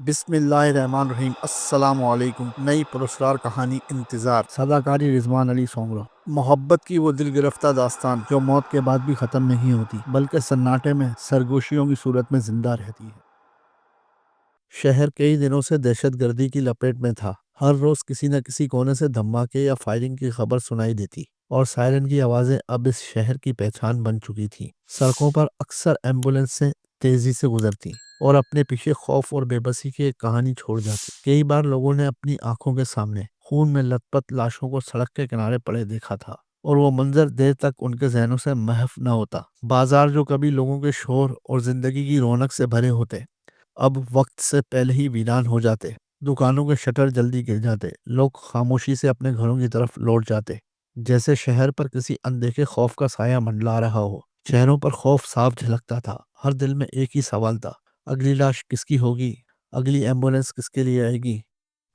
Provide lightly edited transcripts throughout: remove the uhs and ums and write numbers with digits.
بسم اللہ الرحمن الرحیم۔ السلام علیکم۔ نئی پراسرار کہانی انتظار، صداکاری رضوان علی سونگرو۔ محبت کی وہ دل گرفتہ داستان جو موت کے بعد بھی ختم نہیں ہوتی بلکہ سناٹے میں سرگوشیوں کی صورت میں زندہ رہتی ہے۔ شہر کئی دنوں سے دہشت گردی کی لپیٹ میں تھا۔ ہر روز کسی نہ کسی کونے سے دھماکے یا فائرنگ کی خبر سنائی دیتی اور سائرن کی آوازیں اب اس شہر کی پہچان بن چکی تھیں۔ سڑکوں پر اکثر ایمبولنسیں تیزی سے گزرتی اور اپنے پیچھے خوف اور بے بسی کی ایک کہانی چھوڑ جاتی۔ کئی بار لوگوں نے اپنی آنکھوں کے سامنے خون میں لت پت لاشوں کو سڑک کے کنارے پڑے دیکھا تھا اور وہ منظر دیر تک ان کے ذہنوں سے محو نہ ہوتا۔ بازار جو کبھی لوگوں کے شور اور زندگی کی رونق سے بھرے ہوتے اب وقت سے پہلے ہی ویران ہو جاتے۔ دکانوں کے شٹر جلدی گر جاتے، لوگ خاموشی سے اپنے گھروں کی طرف لوٹ جاتے، جیسے شہر پر کسی اندیکھے خوف کا سایہ منڈلا رہا ہو۔ چہروں پر خوف صاف جھلکتا تھا، ہر دل میں ایک ہی سوال تھا: اگلی لاش کس کی ہوگی؟ اگلی ایمبولنس کس کے لیے آئے گی؟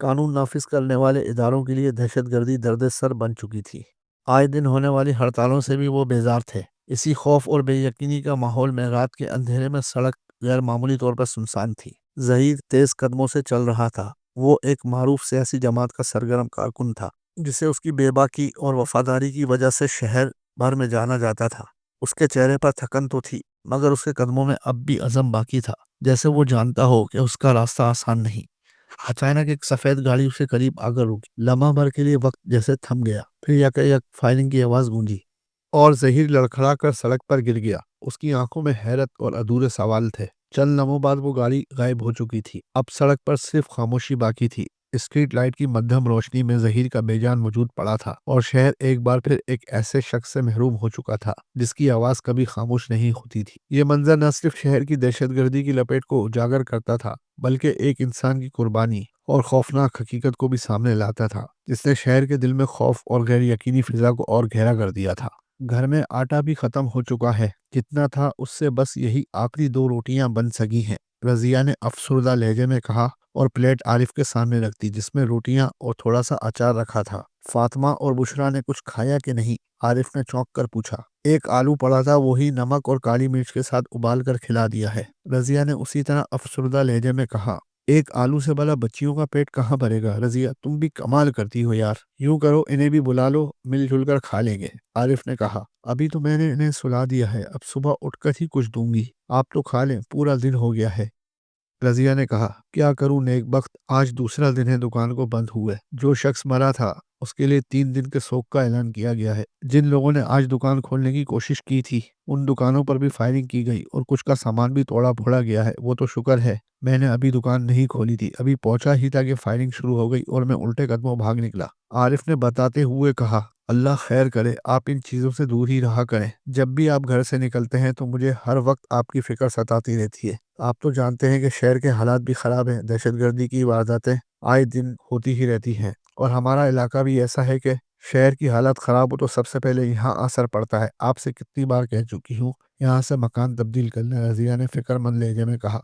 قانون نافذ کرنے والے اداروں کے لیے دہشت گردی درد سر بن چکی تھی۔ آئے دن ہونے والی ہڑتالوں سے بھی وہ بیزار تھے۔ اسی خوف اور بے یقینی کا ماحول میں رات کے اندھیرے میں سڑک غیر معمولی طور پر سنسان تھی۔ ظہیر تیز قدموں سے چل رہا تھا۔ وہ ایک معروف سیاسی جماعت کا سرگرم کارکن تھا جسے اس کی بے باکی اور وفاداری کی وجہ سے شہر بھر میں جانا جاتا تھا۔ اس کے چہرے پر تھکن تو تھی مگر اس کے قدموں میں اب بھی عزم باقی تھا، جیسے وہ جانتا ہو کہ اس کا راستہ آسان نہیں۔ اچانک ایک سفید گاڑی اسے قریب آ کر رکی۔ لمحہ بھر کے لیے وقت جیسے تھم گیا، پھر یک فائرنگ کی آواز گونجی اور ظہیر لڑکھڑا کر سڑک پر گر گیا۔ اس کی آنکھوں میں حیرت اور ادھورے سوال تھے۔ چند لمحوں بعد وہ گاڑی غائب ہو چکی تھی۔ اب سڑک پر صرف خاموشی باقی تھی۔ اسٹریٹ لائٹ کی مدھم روشنی میں ظہیر کا بے جان وجود پڑا تھا اور شہر ایک بار پھر ایک ایسے شخص سے محروم ہو چکا تھا جس کی آواز کبھی خاموش نہیں ہوتی تھی۔ یہ منظر نہ صرف شہر کی دہشت گردی کی لپیٹ کو اجاگر کرتا تھا بلکہ ایک انسان کی قربانی اور خوفناک حقیقت کو بھی سامنے لاتا تھا جس نے شہر کے دل میں خوف اور غیر یقینی فضا کو اور گہرا کر دیا تھا۔ گھر میں آٹا بھی ختم ہو چکا ہے، جتنا تھا اس سے بس یہی آخری 2 روٹیاں بن سکی ہیں، رضیہ نے افسردہ لہجے میں کہا اور پلیٹ عارف کے سامنے رکھ دی جس میں روٹیاں اور تھوڑا سا اچار رکھا تھا۔ فاطمہ اور بشرا نے کچھ کھایا کہ نہیں؟ عارف نے چونک کر پوچھا۔ ایک آلو پڑا تھا، وہی نمک اور کالی مرچ کے ساتھ ابال کر کھلا دیا ہے، رضیہ نے اسی طرح افسردہ لہجے میں کہا۔ ایک آلو سے بھلا بچیوں کا پیٹ کہاں بھرے گا؟ رضیہ تم بھی کمال کرتی ہو یار، یوں کرو انہیں بھی بلا لو، مل جل کر کھا لیں گے، عارف نے کہا۔ ابھی تو میں نے انہیں سلا دیا ہے، اب صبح اٹھ کر ہی کچھ دوں گی، آپ تو کھا لیں، پورا دن ہو گیا ہے، رضیہ نے کہا۔ کیا کروں نیک بخت، آج دوسرا دن ہے دکان کو بند ہوئے۔ جو شخص مرا تھا اس کے لیے 3 دن کے سوگ کا اعلان کیا گیا ہے۔ جن لوگوں نے آج دکان کھولنے کی کوشش کی تھی ان دکانوں پر بھی فائرنگ کی گئی اور کچھ کا سامان بھی توڑا پھوڑا گیا ہے۔ وہ تو شکر ہے میں نے ابھی دکان نہیں کھولی تھی، ابھی پہنچا ہی تھا کہ فائرنگ شروع ہو گئی اور میں الٹے قدموں بھاگ نکلا، عارف نے بتاتے ہوئے کہا۔ اللہ خیر کرے، آپ ان چیزوں سے دور ہی رہا کریں۔ جب بھی آپ گھر سے نکلتے ہیں تو مجھے ہر وقت آپ کی فکر ستاتی رہتی ہے۔ آپ تو جانتے ہیں کہ شہر کے حالات بھی خراب ہیں، دہشت گردی کی وارداتیں آئے دن ہوتی ہی رہتی ہیں اور ہمارا علاقہ بھی ایسا ہے کہ شہر کی حالت خراب ہو تو سب سے پہلے یہاں اثر پڑتا ہے۔ آپ سے کتنی بار کہہ چکی ہوں یہاں سے مکان تبدیل کرنا، رضیہ نے فکر مند لہجے میں کہا۔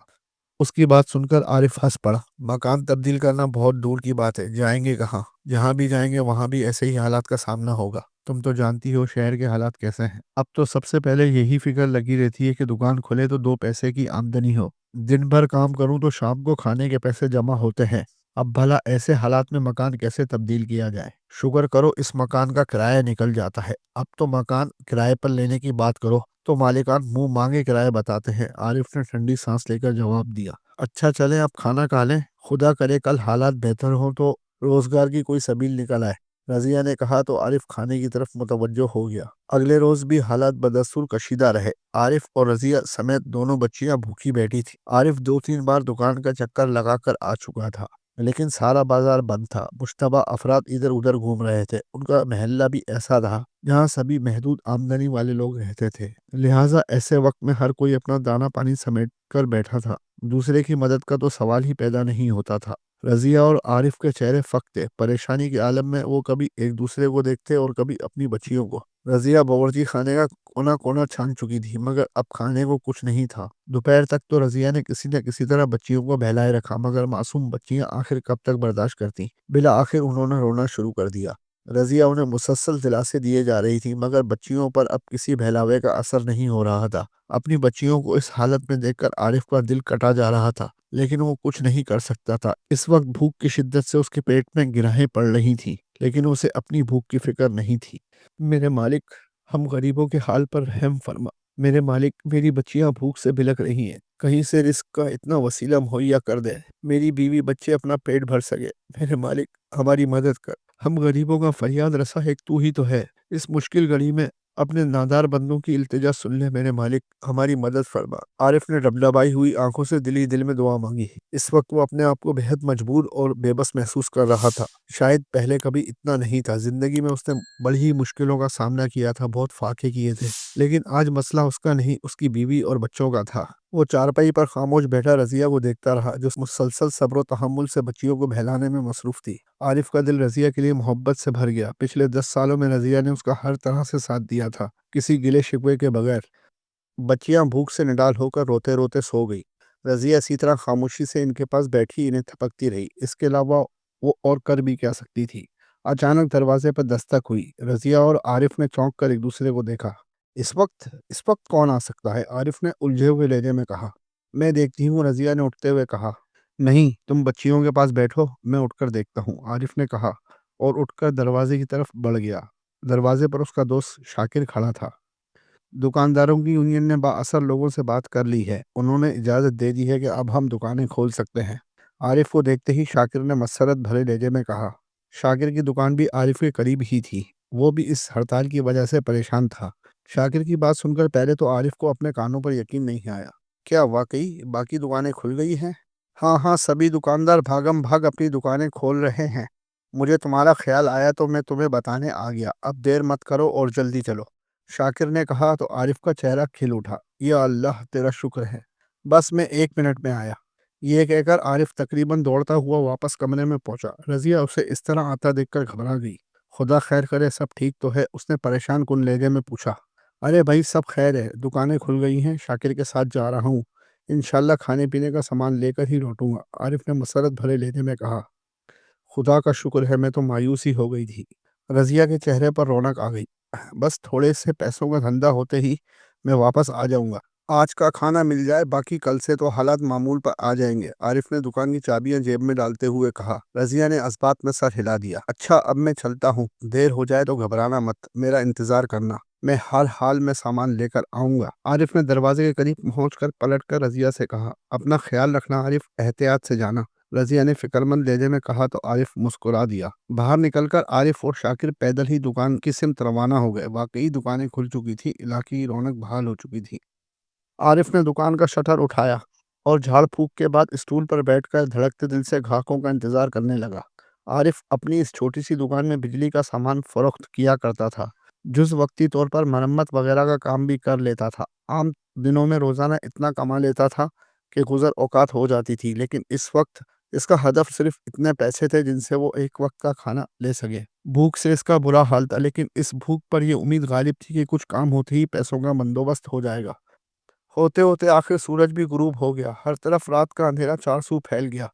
اس کی بات سن کر عارف ہنس پڑا۔ مکان تبدیل کرنا بہت دور کی بات ہے، جائیں گے کہاں؟ جہاں بھی جائیں گے وہاں بھی ایسے ہی حالات کا سامنا ہوگا۔ تم تو جانتی ہو شہر کے حالات کیسے ہیں۔ اب تو سب سے پہلے یہی فکر لگی رہتی ہے کہ دکان کھلے تو 2 پیسے کی آمدنی ہو، دن بھر کام کروں تو شام کو کھانے کے پیسے جمع ہوتے ہیں۔ اب بھلا ایسے حالات میں مکان کیسے تبدیل کیا جائے؟ شکر کرو اس مکان کا کرایہ نکل جاتا ہے، اب تو مکان کرائے پر لینے کی بات کرو تو مالکان منہ مانگے کرایہ بتاتے ہیں، عارف نے ٹھنڈی سانس لے کر جواب دیا۔ اچھا چلیں اب کھانا کھا لیں، خدا کرے کل حالات بہتر ہوں تو روزگار کی کوئی سبیل نکل آئے، رضیہ نے کہا تو عارف کھانے کی طرف متوجہ ہو گیا۔ اگلے روز بھی حالات بدستور کشیدہ رہے۔ عارف اور رضیہ سمیت دونوں بچیاں بھوکی بیٹھی تھی۔ عارف 2-3 بار دکان کا چکر لگا کر آ چکا تھا لیکن سارا بازار بند تھا، مشتبہ افراد ادھر ادھر گھوم رہے تھے۔ ان کا محلہ بھی ایسا تھا جہاں سبھی محدود آمدنی والے لوگ رہتے تھے، لہٰذا ایسے وقت میں ہر کوئی اپنا دانہ پانی سمیٹ کر بیٹھا تھا، دوسرے کی مدد کا تو سوال ہی پیدا نہیں ہوتا تھا۔ رضیہ اور عارف کے چہرے فک تھے، پریشانی کے عالم میں وہ کبھی ایک دوسرے کو دیکھتے اور کبھی اپنی بچیوں کو۔ رضیہ باورچی خانے کا کونا کونا چھان چکی تھی مگر اب کھانے کو کچھ نہیں تھا۔ دوپہر تک تو رضیہ نے کسی نہ کسی طرح بچیوں کو بہلائے رکھا مگر معصوم بچیاں آخر کب تک برداشت کرتی؟ بلا آخر انہوں نے رونا شروع کر دیا۔ رضیہ انہیں مسلسل دلاسے دیے جا رہی تھی، مگر بچیوں پر اب کسی بہلاوے کا اثر نہیں ہو رہا تھا۔ اپنی بچیوں کو اس حالت میں دیکھ کر عارف کا دل کٹا جا رہا تھا، لیکن وہ کچھ نہیں کر سکتا تھا۔ اس وقت بھوک کی شدت سے اس کے پیٹ میں گرہیں پڑ رہی تھیں، لیکن اسے اپنی بھوک کی فکر نہیں تھی۔ میرے مالک، ہم غریبوں کے حال پر رحم فرما۔ میرے مالک، میری بچیاں بھوک سے بلک رہی ہیں، کہیں سے رزق کا اتنا وسیلہ مہیا کر دے، میری بیوی بچے اپنا پیٹ بھر سکے۔ میرے مالک، ہماری مدد کر، ہم غریبوں کا فریاد رسا ایک تو ہی تو ہے۔ اس مشکل گھڑی میں اپنے نادار بندوں کی التجا سن لے میرے مالک، ہماری مدد فرما۔ عارف نے ڈبڈبائی ہوئی آنکھوں سے دل ہی دل میں دعا مانگی۔ اس وقت وہ اپنے آپ کو بہت مجبور اور بے بس محسوس کر رہا تھا۔ شاید پہلے کبھی اتنا نہیں تھا۔ زندگی میں اس نے بڑی ہی مشکلوں کا سامنا کیا تھا، بہت فاقے کیے تھے، لیکن آج مسئلہ اس کا نہیں، اس کی بیوی اور بچوں کا تھا۔ وہ چارپائی پر خاموش بیٹھا رضیہ کو دیکھتا رہا، جو مسلسل صبر و تحمل سے بچیوں کو بہلانے میں مصروف تھی۔ عارف کا دل رضیہ کے لیے محبت سے بھر گیا۔ پچھلے 10 سالوں میں رضیہ نے اس کا ہر طرح سے ساتھ دیا تھا، کسی گلے شکوے کے بغیر۔ بچیاں بھوک سے نڈال ہو کر روتے روتے سو گئی۔ رضیہ اسی طرح خاموشی سے ان کے پاس بیٹھی انہیں تھپکتی رہی۔ اس کے علاوہ وہ اور کر بھی کیا سکتی تھی؟ اچانک دروازے پر دستک ہوئی۔ رضیہ اور عارف نے چونک کر ایک دوسرے کو دیکھا۔ اس وقت کون آ سکتا ہے؟ عارف نے الجھے ہوئے لہجے میں کہا۔ میں دیکھتی ہوں، رضیہ نے اٹھتے ہوئے کہا۔ نہیں، تم بچیوں کے پاس بیٹھو، میں اٹھ کر دیکھتا ہوں، عارف نے کہا اور اٹھ کر دروازے کی طرف بڑھ گیا۔ دروازے پر اس کا دوست شاکر کھڑا تھا۔ دکانداروں کی یونین نے با اثر لوگوں سے بات کر لی ہے، انہوں نے اجازت دے دی ہے کہ اب ہم دکانیں کھول سکتے ہیں۔ عارف کو دیکھتے ہی شاکر نے مسرت بھرے لہجے میں کہا۔ شاکر کی دکان بھی عارف کے قریب ہی تھی، وہ بھی اس ہڑتال کی وجہ سے پریشان تھا۔ شاکر کی بات سن کر پہلے تو عارف کو اپنے کانوں پر یقین نہیں آیا۔ کیا واقعی باقی دکانیں کھل گئی ہیں؟ ہاں ہاں، سبھی دکاندار بھاگم بھاگ اپنی دکانیں کھول رہے ہیں۔ مجھے تمہارا خیال آیا تو میں تمہیں بتانے آ گیا، اب دیر مت کرو اور جلدی چلو، شاکر نے کہا تو عارف کا چہرہ کھل اٹھا۔ یا اللہ، تیرا شکر ہے، بس میں 1 منٹ میں آیا۔ یہ کہہ کر عارف تقریباً دوڑتا ہوا واپس کمرے میں پہنچا۔ رضیہ اسے اس طرح آتا دیکھ کر گھبرا گئی۔ خدا خیر کرے، سب ٹھیک تو ہے؟ اس نے پریشان کن لہجے میں پوچھا۔ ارے بھائی، سب خیر ہے، دکانیں کھل گئی ہیں، شاکر کے ساتھ جا رہا ہوں، انشاءاللہ کھانے پینے کا سامان لے کر ہی لوٹوں گا، عارف نے مسرت بھرے لہجے میں کہا۔ خدا کا شکر ہے، میں تو مایوس ہی ہو گئی تھی۔ رضیہ کے چہرے پر رونق آ گئی۔ بس تھوڑے سے پیسوں کا دھندا ہوتے ہی میں واپس آ جاؤں گا۔ آج کا کھانا مل جائے، باقی کل سے تو حالات معمول پر آ جائیں گے، عارف نے دکان کی چابیاں جیب میں ڈالتے ہوئے کہا۔ رضیہ نے اسبات میں سر ہلا دیا۔ اچھا، اب میں چلتا ہوں، دیر ہو جائے تو گھبرانا مت، میرا انتظار کرنا، میں ہر حال میں سامان لے کر آؤں گا، عارف نے دروازے کے قریب پہنچ کر پلٹ کر رضیہ سے کہا۔ اپنا خیال رکھنا عارف، احتیاط سے جانا، رضیہ نے فکرمند لہجے میں کہا تو عارف مسکرا دیا۔ باہر نکل کر عارف اور شاکر پیدل ہی دکان کی سمت روانہ ہو گئے۔ واقعی دکانیں کھل چکی تھی، علاقے کی رونق بحال ہو چکی تھی۔ عارف نے دکان کا شٹر اٹھایا اور جھاڑ پھونک کے بعد اسٹول پر بیٹھ کر دھڑکتے دل سے گاہکوں کا انتظار کرنے لگا۔ عارف اپنی اس چھوٹی سی دکان میں بجلی کا سامان فروخت کیا کرتا تھا، جز وقتی طور پر مرمت وغیرہ کا کام بھی کر لیتا تھا۔ عام دنوں میں روزانہ اتنا کما لیتا تھا کہ گزر اوقات ہو جاتی تھی، لیکن اس وقت اس کا ہدف صرف اتنے پیسے تھے جن سے وہ ایک وقت کا کھانا لے سکے۔ بھوک سے اس کا برا حال تھا، لیکن اس بھوک پر یہ امید غالب تھی کہ کچھ کام ہوتے ہی پیسوں کا بندوبست ہو جائے گا۔ ہوتے ہوتے آخر سورج بھی غروب ہو گیا، ہر طرف رات کا اندھیرا چار سو پھیل گیا۔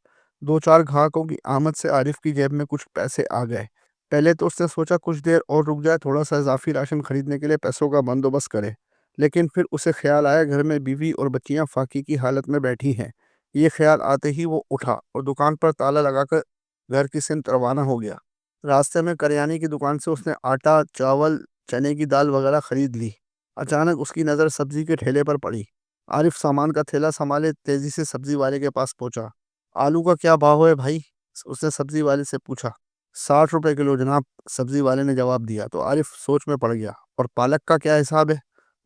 2-4 گاہکوں کی آمد سے عارف کی جیب میں کچھ پیسے آ گئے۔ پہلے تو اس نے سوچا کچھ دیر اور رک جائے، تھوڑا سا اضافی راشن خریدنے کے لیے پیسوں کا بندوبست کرے، لیکن پھر اسے خیال آیا گھر میں بیوی اور بچیاں فاقے کی حالت میں بیٹھی ہیں۔ یہ خیال آتے ہی وہ اٹھا اور دکان پر تالا لگا کر گھر کی سمت روانہ ہو گیا۔ راستے میں کریانے کی دکان سے اس نے آٹا، چاول، چنے کی دال وغیرہ خرید لی۔ اچانک اس کی نظر سبزی کے ٹھیلے پر پڑی۔ عارف سامان کا تھیلا سنبھالے تیزی سے سبزی والے کے پاس پہنچا۔ آلو کا کیا بھاؤ ہے بھائی؟ اس نے سبزی والے سے پوچھا۔ 60 روپے کلو جناب، سبزی والے نے جواب دیا تو عارف سوچ میں پڑ گیا۔ اور پالک کا کیا حساب ہے؟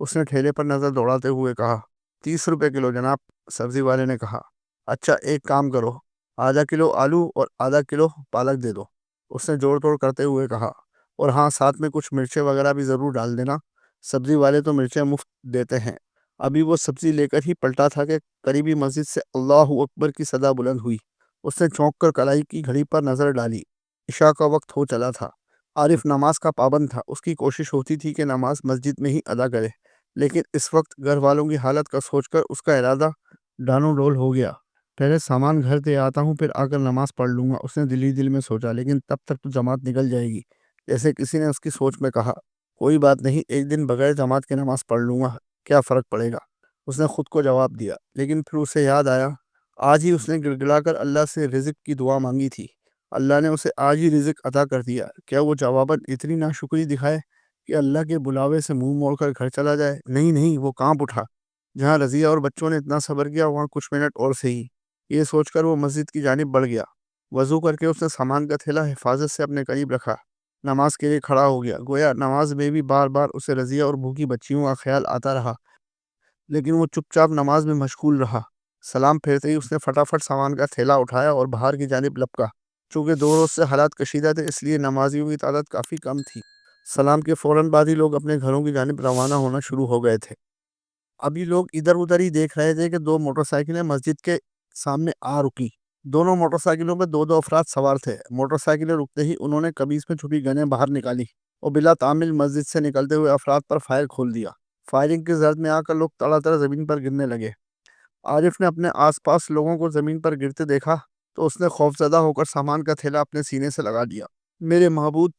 اس نے ٹھیلے پر نظر دوڑاتے ہوئے کہا۔ 30 روپے کلو جناب، سبزی والے نے کہا۔ اچھا، ایک کام کرو، ½ کلو آلو اور ½ کلو پالک دے دو، اس نے جوڑ توڑ کرتے ہوئے کہا۔ اور ہاں، ساتھ میں کچھ مرچیں وغیرہ بھی ضرور ڈال دینا، سبزی والے تو مرچیں مفت دیتے ہیں۔ ابھی وہ سبزی لے کر ہی پلٹا تھا کہ قریبی مسجد سے اللہ اکبر کی صدا بلند ہوئی۔ اس نے چونک کر کلائی کی گھڑی پر نظر ڈالی، عشاء کا وقت ہو چلا تھا۔ عارف نماز کا پابند تھا، اس کی کوشش ہوتی تھی کہ نماز مسجد میں ہی ادا کرے، لیکن اس وقت گھر والوں کی حالت کا سوچ کر اس کا ارادہ ڈانو ڈول ہو گیا۔ پہلے سامان گھر دے آتا ہوں، پھر آ کر نماز پڑھ لوں گا، اس نے دل ہی دل میں سوچا، لیکن تب تک تو جماعت نکل جائے گی، جیسے کسی نے اس کی سوچ میں کہا، کوئی بات نہیں، ایک دن بغیر جماعت کی نماز پڑھ لوں گا، کیا فرق پڑے گا۔ اس نے خود کو جواب دیا، لیکن پھر اسے یاد آیا آج ہی اس نے گڑ گڑا کر اللہ سے رزق کی دعا مانگی تھی، اللہ نے اسے آج ہی رزق عطا کر دیا۔ کیا وہ جواباً اتنی ناشکری دکھائے کہ اللہ کے بلاوے سے منہ موڑ کر گھر چلا جائے؟ نہیں نہیں، وہ کانپ اٹھا۔ جہاں رضیہ اور بچوں نے اتنا صبر کیا وہاں کچھ منٹ اور سے ہی، یہ سوچ کر وہ مسجد کی جانب بڑھ گیا۔ وضو کر کے اس نے سامان کا تھیلا حفاظت سے اپنے قریب رکھا، نماز کے لیے کھڑا ہو گیا۔ گویا نماز میں بھی بار بار اسے رضیہ اور بھوکی بچیوں کا خیال آتا رہا، لیکن وہ چپ چاپ نماز میں مشغول رہا۔ سلام پھیرتے ہی اس نے فٹافٹ سامان کا تھیلا اٹھایا اور باہر کی جانب لپکا۔ چونکہ 2 روز سے حالات کشیدہ تھے، اس لیے نمازیوں کی تعداد کافی کم تھی۔ سلام کے فوراً بعد ہی لوگ اپنے گھروں کی جانب روانہ ہونا شروع ہو گئے تھے۔ ابھی لوگ ادھر ادھر ہی دیکھ رہے تھے کہ 2 موٹر سائیکلیں مسجد کے سامنے آ رکی۔ دونوں موٹر سائیکلوں میں 2 افراد سوار تھے۔ موٹر سائیکلیں رکتے ہی انہوں نے قمیص میں چھپی گنیں باہر نکالی اور بلا تعمل مسجد سے نکلتے ہوئے افراد پر فائر کھول دیا۔ فائرنگ کی زرد میں آ کر لوگ تڑا تڑ زمین پر گرنے لگے۔ عارف نے اپنے آس پاس لوگوں کو زمین پر گرتے دیکھا تو اس نے خوفزدہ ہو کر سامان کا تھیلا اپنے سینے سے لگا دیا۔ میرے معبود،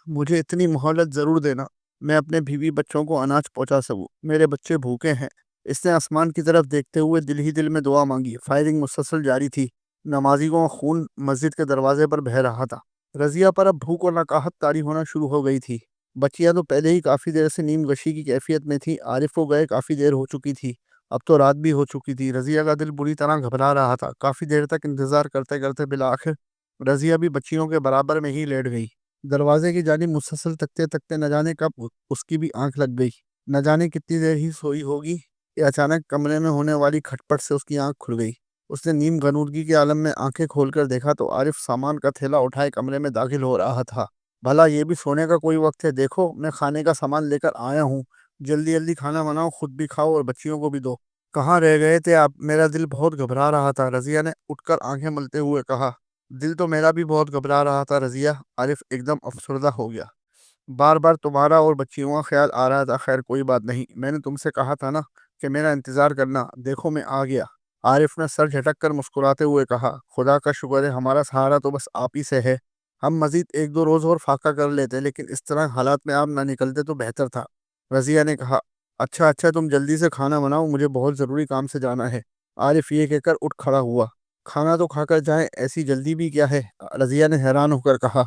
مجھے اتنی مہلت ضرور دینا، میں اپنے بیوی بچوں کو اناج پہنچا سکوں، میرے بچے بھوکے ہیں۔ اس نے آسمان کی طرف دیکھتے ہوئے دل ہی دل میں دعا مانگی۔ فائرنگ مسلسل جاری تھی، نمازیوں کا خون مسجد کے دروازے پر بہہ رہا تھا۔ رضیہ پر اب بھوک اور نقاہت طاری ہونا شروع ہو گئی تھی۔ بچیاں تو پہلے ہی کافی دیر سے نیم غشی کی کیفیت میں تھی، عارف کو گئے کافی دیر ہو چکی تھی، اب تو رات بھی ہو چکی تھی۔ رضیہ کا دل بری طرح گھبرا رہا تھا۔ کافی دیر تک انتظار کرتے کرتے بالآخر رضیہ بھی بچیوں کے برابر میں ہی لیٹ گئی۔ دروازے کی جانب مسلسل تکتے تکتے نہ جانے کب اس کی بھی آنکھ لگ گئی، نہ جانے کتنی دیر ہی سوئی ہوگی کہ اچانک کمرے میں ہونے والی کھٹپٹ سے اس کی آنکھ کھل گئی۔ اس نے نیم غنودگی کے عالم میں آنکھیں کھول کر دیکھا تو عارف سامان کا تھیلا اٹھائے کمرے میں داخل ہو رہا تھا۔ بھلا یہ بھی سونے کا کوئی وقت ہے؟ دیکھو، میں کھانے کا سامان لے کر آیا ہوں، جلدی جلدی کھانا بناؤ، خود بھی کھاؤ اور بچیوں کو بھی دو۔ کہاں رہ گئے تھے آپ؟ میرا دل بہت گھبرا رہا تھا، رضیہ نے اٹھ کر آنکھیں ملتے ہوئے کہا۔ دل تو میرا بھی بہت گھبرا رہا تھا رضیہ، عارف ایک دم افسردہ ہو گیا۔ بار بار تمہارا اور بچیوں کا خیال آ رہا تھا، خیر کوئی بات نہیں، میں نے تم سے کہا تھا نا کہ میرا انتظار کرنا، دیکھو میں آ گیا۔ عارف نے سر جھٹک کر مسکراتے ہوئے کہا، خدا کا شکر ہے، ہمارا سہارا تو بس آپ ہی سے ہے۔ ہم مزید 1 2 روز اور فاقہ کر لیتے، لیکن اس طرح حالات میں آپ نہ نکلتے تو بہتر تھا۔ رضیہ نے کہا، اچھا اچھا، تم جلدی سے کھانا بناؤ، مجھے بہت ضروری کام سے جانا ہے۔ عارف یہ کہہ کر اٹھ کھڑا ہوا۔ کھانا تو کھا کر جائیں، ایسی جلدی بھی کیا ہے؟ رضیہ نے حیران ہو کر کہا۔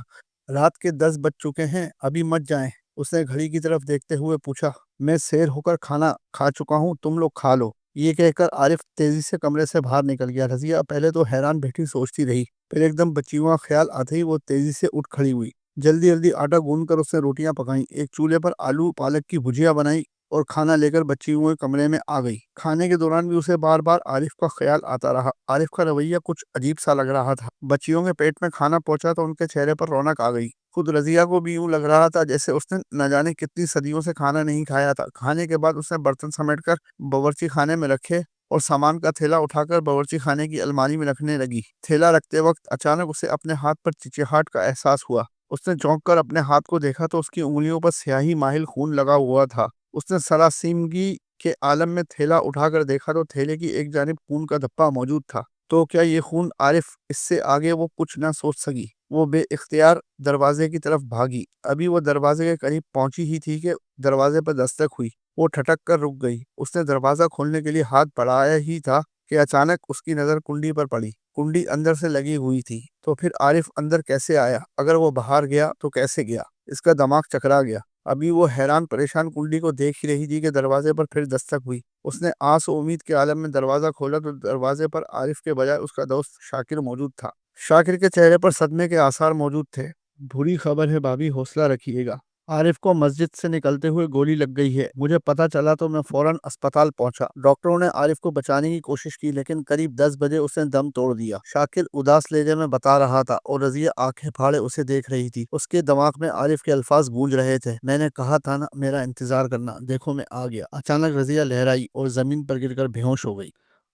رات کے 10 بج چکے ہیں، ابھی مت جائیں۔ اس نے گھڑی کی طرف دیکھتے ہوئے پوچھا، میں سیر ہو کر کھانا کھا چکا ہوں، تم لوگ کھا لو۔ یہ کہہ کر عارف تیزی سے کمرے سے باہر نکل گیا۔ رضیہ پہلے تو حیران بیٹھی سوچتی رہی، پھر ایک دم بچیوں کا خیال آتے ہی وہ تیزی سے اٹھ کھڑی ہوئی۔ جلدی جلدی آٹا گوندھ کر اس نے روٹیاں پکائیں، ایک چولہے پر آلو پالک کی بھجیا بنائی اور کھانا لے کر بچیوں کے کمرے میں آ گئی۔ کھانے کے دوران بھی اسے بار بار عارف کا خیال آتا رہا۔ عارف کا رویہ کچھ عجیب سا لگ رہا تھا۔ بچیوں کے پیٹ میں کھانا پہنچا تو ان کے چہرے پر رونق آ گئی۔ خود رضیہ کو بھی یوں لگ رہا تھا جیسے اس نے نہ جانے کتنی صدیوں سے کھانا نہیں کھایا تھا۔ کھانے کے بعد اس نے برتن سمیٹ کر باورچی خانے میں رکھے اور سامان کا تھیلا اٹھا کر باورچی خانے کی الماری میں رکھنے لگی۔ تھیلا رکھتے وقت اچانک اسے اپنے ہاتھ پر چچیاہٹ کا احساس ہوا۔ اس نے چونک کر اپنے ہاتھ کو دیکھا تو اس کی انگلیوں پر سیاہی مائل خون لگا ہوا تھا۔ اس نے سراسیمگی کے عالم میں تھیلا اٹھا کر دیکھا تو تھیلے کی ایک جانب خون کا دھبا موجود تھا۔ تو کیا یہ خون؟ عارف اس سے آگے وہ کچھ نہ سوچ سکی۔ وہ بے اختیار دروازے کی طرف بھاگی۔ ابھی وہ دروازے کے قریب پہنچی ہی تھی کہ دروازے پر دستک ہوئی۔ وہ ٹھٹک کر رک گئی۔ اس نے دروازہ کھولنے کے لیے ہاتھ بڑھایا ہی تھا کہ اچانک اس کی نظر کنڈی پر پڑی۔ کنڈی اندر سے لگی ہوئی تھی۔ تو پھر عارف اندر کیسے آیا؟ اگر وہ باہر گیا تو کیسے گیا؟ اس کا دماغ چکرا گیا۔ ابھی وہ حیران پریشان کنڈی کو دیکھ ہی رہی تھی کہ دروازے پر پھر دستک ہوئی۔ اس نے آس و امید کے عالم میں دروازہ کھولا تو دروازے پر عارف کے بجائے اس کا دوست شاکر موجود تھا۔ شاکر کے چہرے پر صدمے کے آثار موجود تھے۔ بری خبر ہے بھابھی، حوصلہ رکھیے گا، عارف کو مسجد سے نکلتے ہوئے گولی لگ گئی ہے، مجھے پتہ چلا تو میں فوراً اسپتال پہنچا۔ ڈاکٹروں نے عارف کو بچانے کی کوشش کی لیکن قریب 10 بجے اس نے دم توڑ دیا۔ شاکر اداس لہجے میں بتا رہا تھا اور رضیہ آنکھیں پھاڑے اسے دیکھ رہی تھی۔ اس کے دماغ میں عارف کے الفاظ گونج رہے تھے، میں نے کہا تھا نا میرا انتظار کرنا، دیکھو میں آ گیا۔ اچانک رضیہ لہرائی اور زمین پر گر کر بے ہوش ہو گئی۔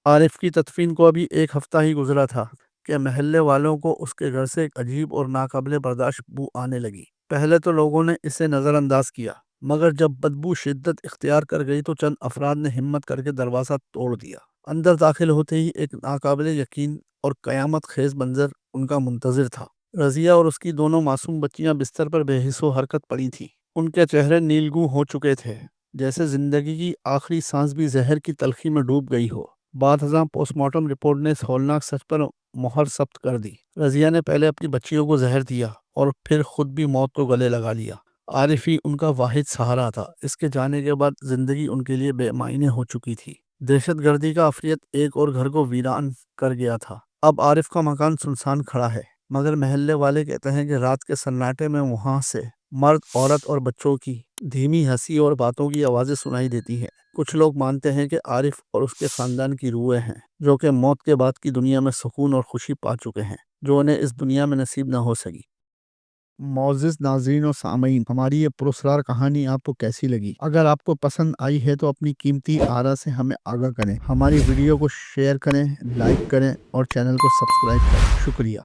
عارف کی تدفین کو ابھی 1 ہفتہ ہی گزرا تھا کہ محلے والوں کو اس کے گھر سے ایک عجیب اور ناقابل برداشت بو آنے لگی۔ پہلے تو لوگوں نے اسے نظر انداز کیا، مگر جب بدبو شدت اختیار کر گئی تو چند افراد نے ہمت کر کے دروازہ توڑ دیا۔ اندر داخل ہوتے ہی ایک ناقابل یقین اور قیامت خیز منظر ان کا منتظر تھا۔ رضیہ اور اس کی دونوں معصوم بچیاں بستر پر بے حس و حرکت پڑی تھیں۔ ان کے چہرے نیلگوں ہو چکے تھے، جیسے زندگی کی آخری سانس بھی زہر کی تلخی میں ڈوب گئی ہو۔ بعد ازاں پوسٹ مارٹم رپورٹ نے اس ہولناک سچ پر مہر ثبت کر دی۔ رضیہ نے پہلے اپنی بچیوں کو زہر دیا اور پھر خود بھی موت کو گلے لگا لیا۔ عارف ہی ان کا واحد سہارا تھا۔ اس کے جانے کے بعد زندگی ان کے لیے بے معنی ہو چکی تھی۔ دہشت گردی کا عفریت ایک اور گھر کو ویران کر گیا تھا۔ اب عارف کا مکان سنسان کھڑا ہے، مگر محلے والے کہتے ہیں کہ رات کے سناٹے میں وہاں سے مرد، عورت اور بچوں کی دھیمی ہنسی اور باتوں کی آوازیں سنائی دیتی ہیں۔ کچھ لوگ مانتے ہیں کہ عارف اور اس کے خاندان کی روحیں ہیں، جو کہ موت کے بعد کی دنیا میں سکون اور خوشی پا چکے ہیں، جو انہیں اس دنیا میں نصیب نہ ہو سکی۔ معزز ناظرین و سامعین، ہماری یہ پراسرار کہانی آپ کو کیسی لگی؟ اگر آپ کو پسند آئی ہے تو اپنی قیمتی آراء سے ہمیں آگاہ کریں۔ ہماری ویڈیو کو شیئر کریں، لائک کریں اور چینل کو سبسکرائب کریں۔ شکریہ۔